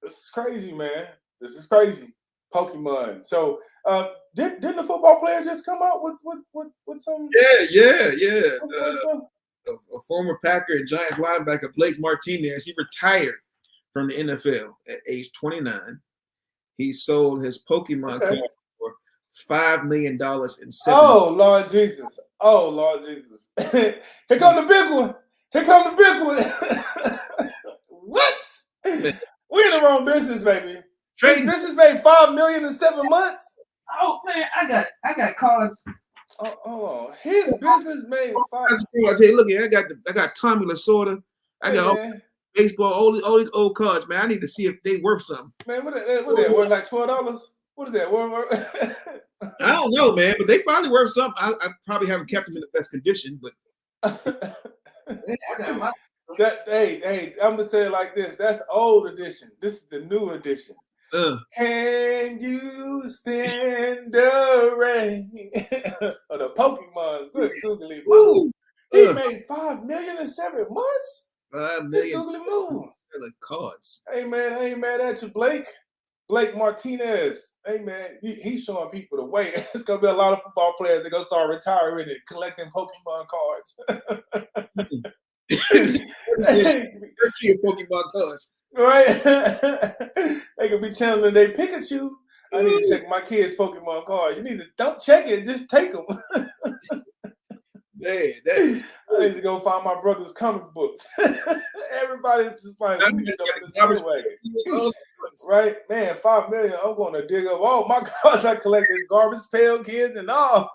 it's crazy, man. This is crazy. Pokemon. So didn't the football player just come out with some? Yeah. A former Packer and Giants linebacker, Blake Martinez, he retired from the NFL at age 29. He sold his Pokemon card for $5 million in 7 Oh, Lord Jesus. Here come the big one. What? We're in the wrong business, baby. This business made $5 million in 7 months. Oh man, I got cards. Oh, hold on. His business made $5 I said, look here, I got Tommy Lasorda. I got all baseball, all these old cards, man. I need to see if they worth something. Man, what that worth like $12? What is that? I don't know, man, but they probably worth something. I probably haven't kept them in the best condition, but man, I got my hey, I'm gonna say it like this. That's old edition. This is the new edition. Can you stand the rain? Or the Pokemon. Good googly move. He made $5 million in 7 months. $5 million. Googly move. Selling cards. Hey man, I ain't mad at you, Blake. Blake Martinez. Hey man, he's showing people the way. It's gonna be a lot of football players that gonna start retiring and collecting Pokemon cards. 13 Pokemon cards. Right? They could be channeling their Pikachu. I need to check my kids' Pokemon cards. You need to don't check it, just take them. Man, I need to go find my brother's comic books. Everybody's just like, right? Man, $5 million. I'm going to dig up all my cards I collected, garbage pail kids and all.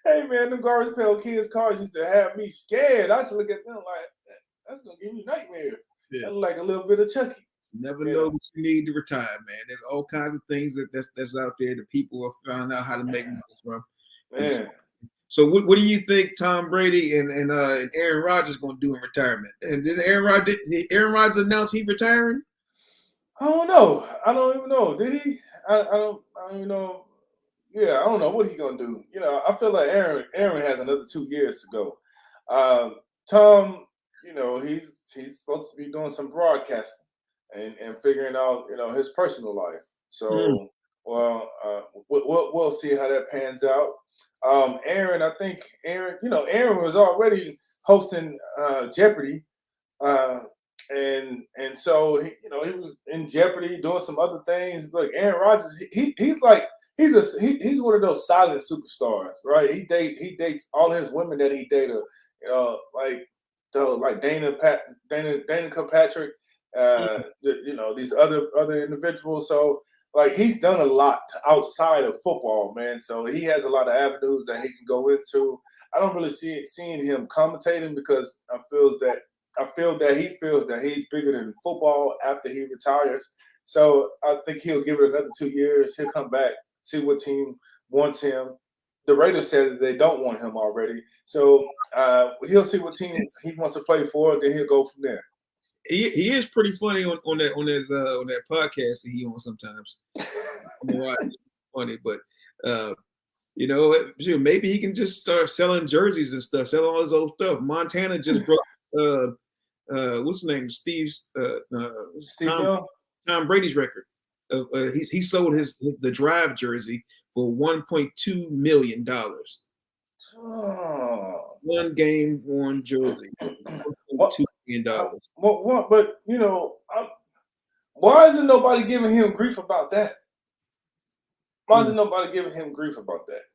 Hey man, the garbage pail kids' cars used to have me scared. I used to look at them like, that's gonna give me nightmares. Yeah. That look like a little bit of Chucky. Never know what you need to retire, man. There's all kinds of things that's out there that people have found out how to make money from. Man. So what do you think Tom Brady and Aaron Rodgers going to do in retirement? And did Aaron Rodgers announce he retiring? I don't know. I don't even know. Did he? I don't even know. Yeah, I don't know what he's gonna do. You know, I feel like Aaron has another 2 years to go. Tom, you know, he's supposed to be doing some broadcasting and figuring out, you know, his personal life. So, we'll see how that pans out. Aaron, I think Aaron was already hosting Jeopardy, and so he was in Jeopardy doing some other things. Look, Aaron Rodgers, he's one of those silent superstars, right? He dates all his women that he dated, like Dana Kirkpatrick, these other individuals. So like he's done a lot outside of football, man. So he has a lot of avenues that he can go into. I don't really seeing him commentating because I feel that he feels that he's bigger than football after he retires. So I think he'll give it another 2 years. He'll come back, see what team wants him. The Raiders said that they don't want him already. So he'll see what team he wants to play for, then he'll go from there. He is pretty funny on that podcast that he on sometimes. It's funny, but maybe he can just start selling jerseys and stuff, selling all his old stuff. Montana just broke what's his name? Tom Brady's record. He sold the Drive jersey for $1.2 million. Oh. One game worn jersey. $1.2 million. But why isn't nobody giving him grief about that? Why isn't nobody giving him grief about that?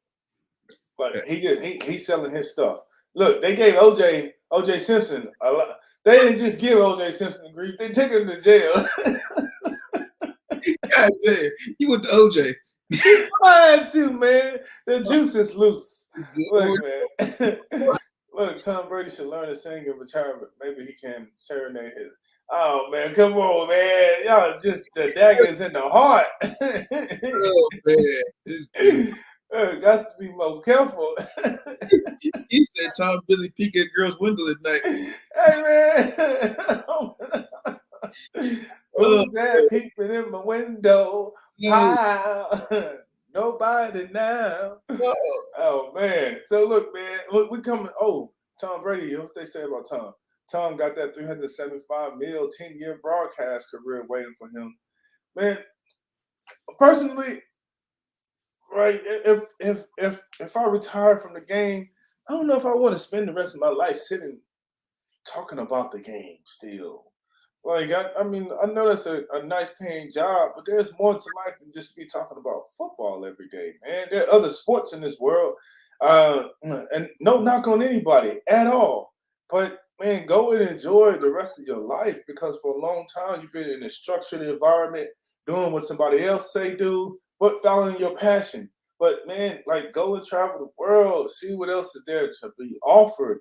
Like he's selling his stuff. Look, they gave OJ Simpson a lot. They didn't just give OJ Simpson grief; they took him to jail. God damn, he went to OJ. I had to, man. The juice is loose. Look, man. Look, Tom Brady should learn to sing in retirement. Maybe he can serenade his. Oh man, come on, man! Y'all just the daggers in the heart. Oh man, got to be more careful. He said Tom busy peeking at girls' window at night. Hey man, who's that peeping in my window? Nobody now. Oh man! So look, man, we coming. Oh, Tom Brady. What they say about Tom? Tom got that $375 million 10-year broadcast career waiting for him. Man, personally, right? If I retire from the game, I don't know if I want to spend the rest of my life sitting talking about the game still. Like I mean, I know that's a nice paying job, but there's more to life than just be talking about football every day, man. There are other sports in this world, and no knock on anybody at all, but man, go and enjoy the rest of your life because for a long time you've been in a structured environment, doing what somebody else say do, but following your passion. But man, like go and travel the world, see what else is there to be offered.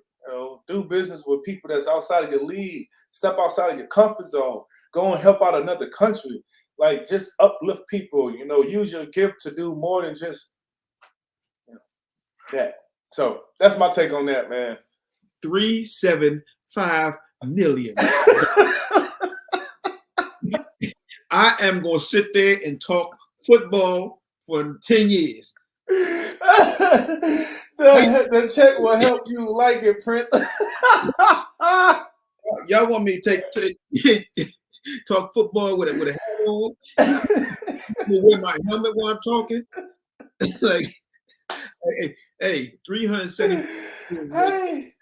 Do business with people that's outside of your league. Step outside of your comfort zone. Go and help out another country. Like just uplift people. Use your gift to do more than just that. So that's my take on that, man. $375 million. I am gonna sit there and talk football for 10 years. The check will help you like it, Prince. Y'all want me to talk football with a hat on? Wear my helmet while I'm talking? Like, hey, 370. Hey,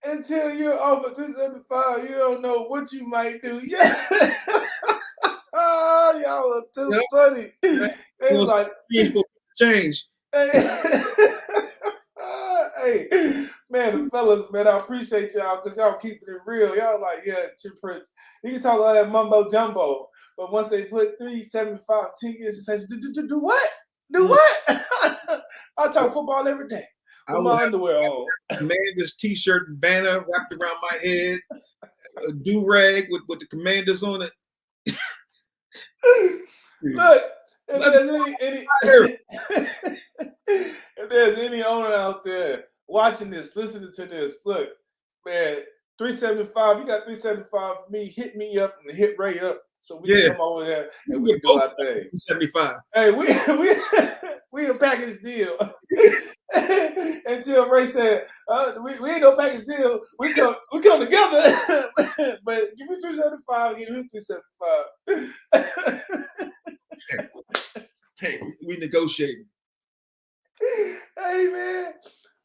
until you're over 275, you don't know what you might do. Yeah. Y'all are too funny. It's like change. Hey, man, the fellas, man, I appreciate y'all because y'all keeping it real. Y'all like, yeah, Chip Prince. You can talk all that mumbo jumbo, but once they put 375 10 years, it says, do what? Do what? I talk football every day I with will my have underwear on. Commanders t-shirt and banner wrapped around my head, a do-rag with the Commanders on it. Look, if Let's there's if there's any owner out there watching this, listening to this, look, man, 375, you got 375 for me, hit me up and hit Ray up so we can come over there and we can do our thing. 75. Hey, we a package deal. Until Ray said, we ain't no package deal. We come together. But give me 375, give him 375. Hey, we negotiating. Hey man.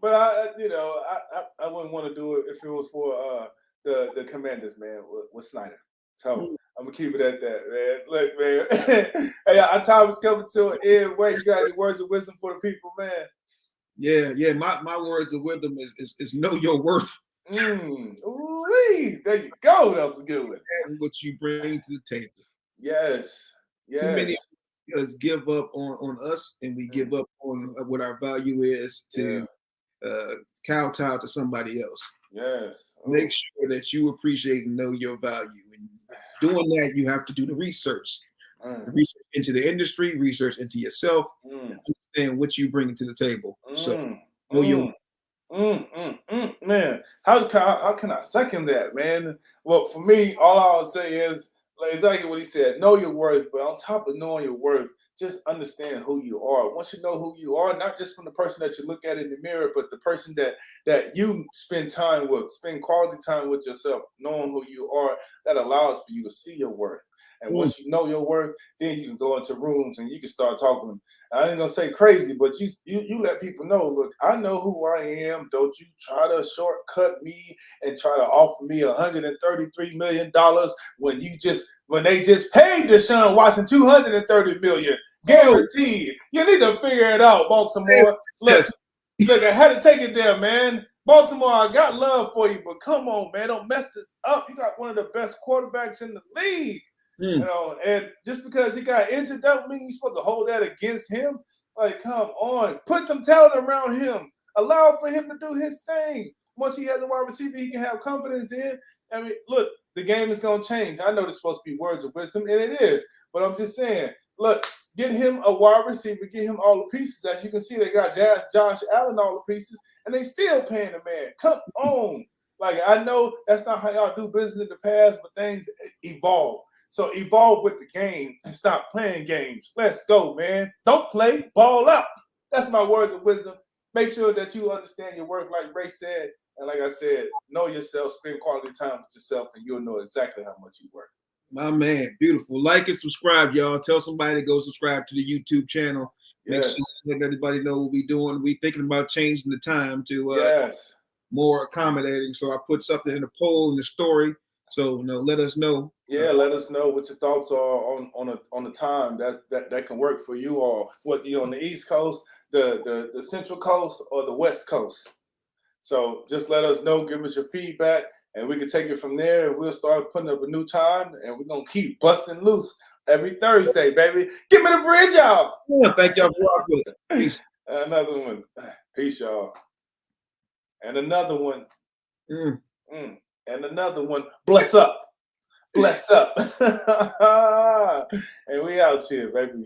But I wouldn't want to do it if it was for the Commanders, man, with Snyder. So I'm gonna keep it at that, man. Look, man. Hey, our time is coming to an end. Where you got any words of wisdom for the people, man? Yeah. My words of wisdom is know your worth. Ooh-wee. There you go. That was a good one. And what you bring to the table. Yes. Too many of us give up on us, and we give up on what our value is to kowtow to somebody else. Yes. Make sure that you appreciate and know your value. And doing that, you have to do the research. Research into the industry, research into yourself, understand what you bring to the table. So know your man, how can I second that, man? Well, for me, all I would say is like exactly what he said. Know your worth, but on top of knowing your worth, just understand who you are. Once you know who you are, not just from the person that you look at in the mirror, but the person that you spend time with, spend quality time with yourself, knowing who you are, that allows for you to see your worth. And once you know your worth, then you can go into rooms and you can start talking. I ain't gonna say crazy, but you let people know, look, I know who I am. Don't you try to shortcut me and try to offer me $133 million when they just paid Deshaun Watson $230 million. Guaranteed. You need to figure it out, Baltimore. Look, I had to take it there, man. Baltimore, I got love for you, but come on, man, don't mess this up. You got one of the best quarterbacks in the league. You know, and just because he got injured, don't mean you're supposed to hold that against him. Like, come on, put some talent around him. Allow for him to do his thing. Once he has a wide receiver, he can have confidence in. I mean, look, the game is gonna change. I know there's supposed to be words of wisdom, and it is. But I'm just saying, look, get him a wide receiver, get him all the pieces. As you can see, they got Josh Allen all the pieces, and they still paying the man. Come on. Like, I know that's not how y'all do business in the past, but things evolve. So evolve with the game and stop playing games. Let's go, man. Don't play, ball out. That's my words of wisdom. Make sure that you understand your worth, like Ray said. And like I said, know yourself, spend quality time with yourself, and you'll know exactly how much you worth. My man, beautiful. Like and subscribe, y'all. Tell somebody to go subscribe to the YouTube channel. Make sure let everybody know what we're doing. We're thinking about changing the time to more accommodating. So I put something in the poll in the story. So let us know. Yeah, let us know what your thoughts are on the time that can work for you all. Whether you're on the East Coast, the Central Coast, or the West Coast. So just let us know. Give us your feedback, and we can take it from there. And we'll start putting up a new time, and we're gonna keep busting loose every Thursday, baby. Give me the bridge, y'all. Yeah, thank y'all for rocking with us. Peace. Another one. Peace, y'all. And another one. And another one. Bless up. Bless up. And we out here, baby.